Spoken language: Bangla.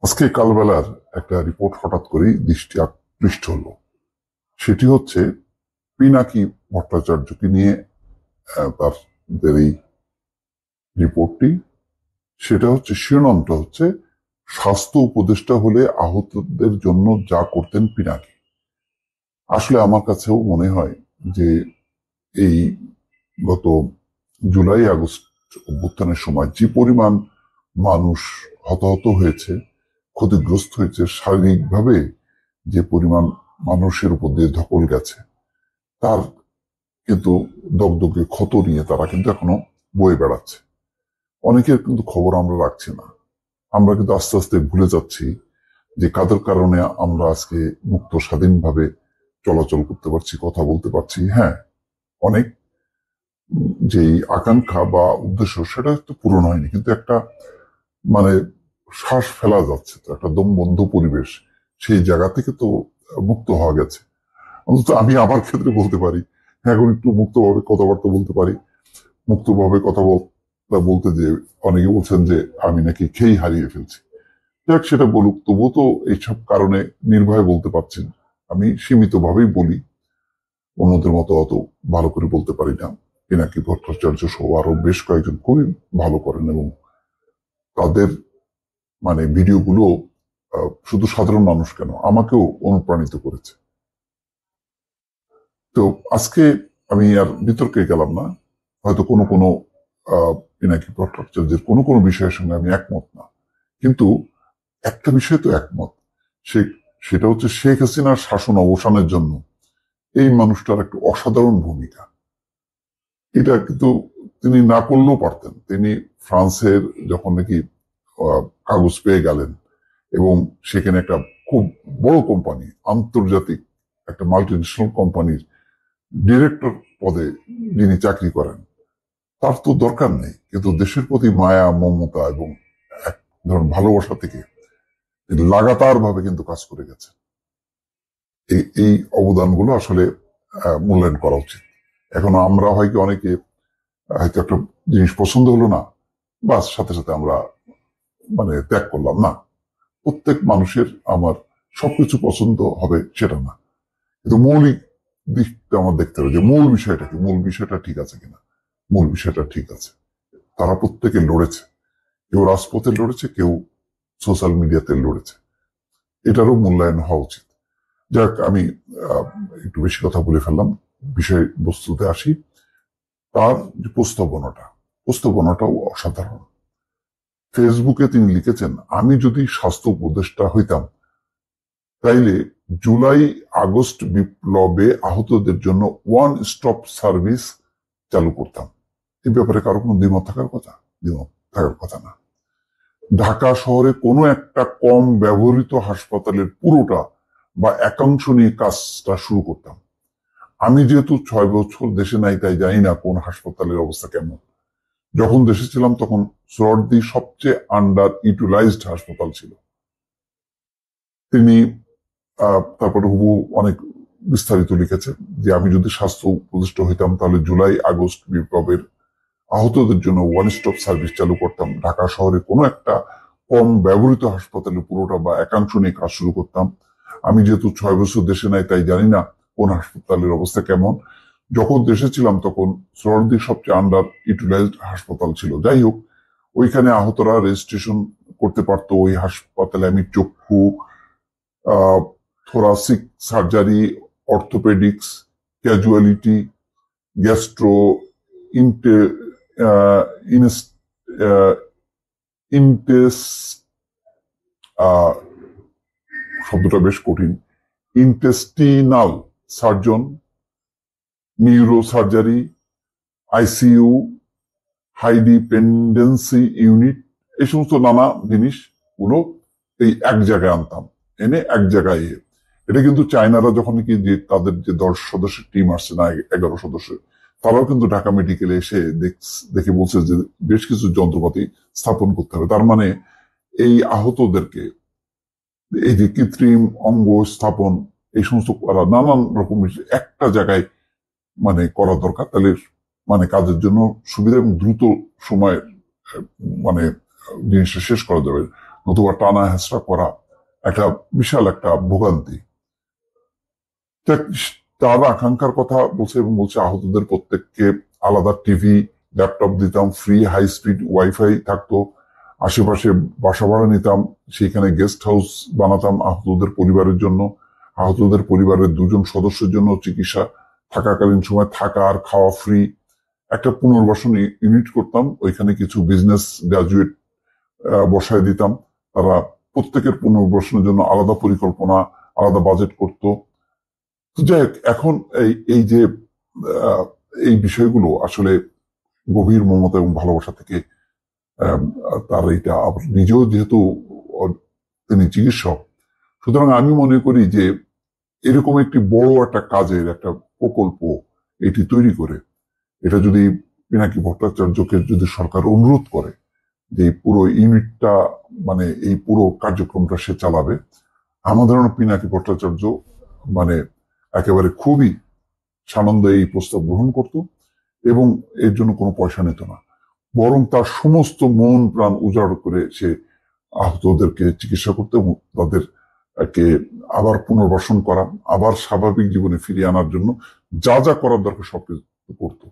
আজকে কালবেলার একটা রিপোর্ট হঠাৎ করেই দৃষ্টি আকৃষ্ট হলো। সেটি হচ্ছে পিনাকি ভট্টাচার্যকে নিয়ে তাদের এই রিপোর্টটি। সেটা হচ্ছে শিরোনামটা হচ্ছে স্বাস্থ্য উপদেষ্টা হলে আহতদের জন্য যা করতেন পিনাকি। আসলে আমার কাছেও মনে হয় যে এই গত জুলাই আগস্ট অভ্যুত্থানের সময় যে পরিমাণ মানুষ হতাহত হয়েছে, ক্ষতিগ্রস্ত হয়েছে, শারীরিকভাবে যে পরিমাণ মানুষের উপর দিয়ে ধকল গেছে, তার কিন্তু দগদগে ক্ষত নিয়ে তারা কিন্তু এখনো বয়ে বেড়াচ্ছে। অনেকের কিন্তু খবর আমরা রাখছি না। আমরা কিন্তু আস্তে আস্তে ভুলে যাচ্ছি যে কাদের কারণে আমরা আজকে মুক্ত স্বাধীনভাবে চলাচল করতে পারছি, কথা বলতে পারছি। হ্যাঁ, অনেক যেই আকাঙ্ক্ষা বা উদ্দেশ্য সেটা হয়তো পূরণ হয়নি, কিন্তু একটা মানে শ্বাস ফেলা যাচ্ছে, তো একটা দম বন্ধ পরিবেশ, সেই জায়গা থেকে তো মুক্ত হওয়া গেছে। অন্তত আমি আমার ক্ষেত্রে বলতে পারি এখন একটু মুক্তভাবে কথাবার্তা বলতে পারি। মুক্তভাবে বলতে যে অনেকে বলছেন যে আমি নাকি খেই হারিয়ে ফেলছি। যাক, সেটা বলুক, তবুও তো এইসব কারণে নির্ভয়ে বলতে পারছি না। আমি সীমিত ভাবেই বলি, অন্যদের মতো অত ভালো করে বলতে পারি না। পিনাকি ভট্টাচার্য সহ আরো বেশ কয়েকজন খুবই ভালো করেন, এবং তাদের ভিডিওগুলো শুধু সাধারণ মানুষ কেন, আমাকেও অনুপ্রাণিত করেছে। তো আজকে আমি আর বিতর্কে গেলাম না। হয়তো কোনো কোনো পিনাকি ভট্টাচার্যের কোনো কোনো বিষয়ের সঙ্গে আমি একমত না, কিন্তু একটা বিষয় তো একমত। সে সেটা হচ্ছে শেখ হাসিনার শাসন অবসানের জন্য এই মানুষটার একটা অসাধারণ ভূমিকা। এটা কিন্তু তিনি না করলেও পারতেন। তিনি ফ্রান্সের যখন নাকি কাগজ পেয়ে গেলেন, এবং সেখানে একটা খুব বড় কোম্পানি, আন্তর্জাতিক একটা মাল্টিনেশনাল কোম্পানির ডিরেক্টর পদে যিনি চাকরি করেন, তার তো দরকার নেই, কিন্তু দেশের প্রতি মায়া, মমতা এবং এক ধরনের ভালোবাসা থেকে লাগাতার ভাবে কিন্তু কাজ করে গেছে। এই অবদানগুলো আসলে মূল্যায়ন করা উচিত। এখন আমরা হয়তো অনেকে হয়তো একটা জিনিস পছন্দ হলো না, বাস সাথে সাথে আমরা ত্যাগ করলাম না। প্রত্যেক মানুষের আমার সবকিছু পছন্দ হবে সেটা না, কিন্তু মৌলিক দিকটা আমার দেখতে হবে যে মূল বিষয়টা কি, মূল বিষয়টা ঠিক আছে কিনা। মূল বিষয়টা ঠিক আছে। তারা প্রত্যেকে লড়েছে, কেউ রাজপথে লড়েছে, কেউ সোশ্যাল মিডিয়াতে লড়েছে। এটারও মূল্যায়ন হওয়া উচিত। যাক, আমি একটু বেশি কথা বলে ফেললাম, বিষয় বস্তুতে আসি। তার যে প্রস্তাবনাটাও অসাধারণ। ফেসবুকে তিনি লিখেছেন, আমি যদি স্বাস্থ্য উপদেষ্টা হইতাম তাইলে জুলাই আগস্ট বিপ্লবে আহতদের জন্য ওয়ান স্টপ সার্ভিস চালু করতাম। এই ব্যাপারে কারো কোনো দ্বিমত থাকার কথা না। ঢাকা শহরে কোনো একটা কম ব্যবহৃত হাসপাতালের পুরোটা বা একাংশ নিয়ে কাজটা শুরু করতাম। আমি যেহেতু 6 বছর দেশে নাই, তাই জানি না কোন হাসপাতালের অবস্থা কেমন। যখন দেশে ছিলাম তখন সোহরাওয়ার্দী সবচেয়ে আন্ডার ইউটিলাইজড হাসপাতাল ছিল। তিনি তারপরে অনেক বিস্তারিত লিখেছেন যে আমি যদি স্বাস্থ্য উপদেষ্টা হইতাম তাহলে জুলাই আগস্ট বিপ্লবের আহতদের জন্য ওয়ান স্টপ সার্ভিস চালু করতাম। ঢাকা শহরে কোনো একটা কম ব্যবহৃত হাসপাতালে পুরোটা বা একাংশ নিয়ে কাজ শুরু করতাম। আমি যেহেতু 6 বছর দেশে নাই, তাই জানি না কোন হাসপাতালের অবস্থা কেমন। যখন দেশে ছিলাম তখন সোহরাওয়ার্দীর সবচেয়ে আন্ডার ইউটিলাইজড হাসপাতাল ছিল। যাই হোক, ওইখানে আহতরা রেজিস্ট্রেশন করতে পারতো। ওই হাসপাতালে আমি চক্ষু, thoracic surgery, orthopaedics, casualty, gastro, ইন্টে ইনটেস শব্দটা বেশ কঠিন, intestinal surgeon, neuro surgery, ICU, high dependency unit, এই সমস্ত নানা জিনিসগুলো এই এক জায়গায় আনতাম, এনে এক জায়গায়। এটা কিন্তু চায়নারা যখন কি যে তাদের যে 10 সদস্যের টিম আসছে না, 11 সদস্য, তারাও কিন্তু ঢাকা মেডিকেলে এসে দেখে বলছে যে বেশ কিছু যন্ত্রপাতি স্থাপন করতে হবে। তার মানে এই আহতদেরকে এই যে কৃত্রিম অঙ্গ স্থাপন, এই সমস্ত করা, নানান রকম একটা জায়গায় করা দরকার। তাহলে কাজের জন্য সুবিধা এবং দ্রুত সময় মানে জিনিসটা শেষ করা যাবে। নতুবা টানা হেঁচড়া করা একটা বিশাল একটা ভোগান্তি। তার আকাঙ্ক্ষার কথা বলছে এবং বলছে আহতদের প্রত্যেককে আলাদা টিভি ল্যাপটপ দিতাম, ফ্রি হাই স্পিড ওয়াইফাই থাকতো, আশেপাশে বাসা ভাড়া নিতাম, সেখানে গেস্ট হাউস বানাতাম আহতদের পরিবারের জন্য, আহতদের পরিবারের 2জন সদস্যের জন্য চিকিৎসা থাকাকালীন সময় থাকা আর খাওয়া ফ্রি, একটা পুনর্বাসন ইউনিট করতাম, ওইখানে কিছু বিজনেস গ্রাজুয়েট বসায় দিতাম, তারা প্রত্যেকের পুনর্বাসনের জন্য আলাদা পরিকল্পনা আলাদা বাজেট করতো। তো যাই হোক, এখন এই যে এই বিষয়গুলো আসলে গভীর মমতা এবং ভালোবাসা থেকে তার এটা নিজেও যেহেতু তিনি চিকিৎসক, সুতরাং আমি মনে করি যে এরকম একটি বড় একটা কাজের একটা প্রকল্প এটি তৈরি করে এটা যদি পিনাকি ভট্টাচার্যকে যদি সরকার অনুরোধ করে যে এই পুরো ইউনিটটা মানে এই পুরো কার্যক্রমটা সে চালাবে, আমার ধারণা পিনাকি ভট্টাচার্য মানে একেবারে খুবই সানন্দে এই প্রস্তাব গ্রহণ করত এবং এর জন্য কোনো পয়সা নিত না, বরং তার সমস্ত মন প্রাণ উজাড় করে সে আহতদেরকে চিকিৎসা করতে এবং তাদেরকে আবার পুনর্বাসন করা, আবার স্বাভাবিক জীবনে ফিরিয়ে আনার জন্য যা যা করার দরকার সবকিছু করতো।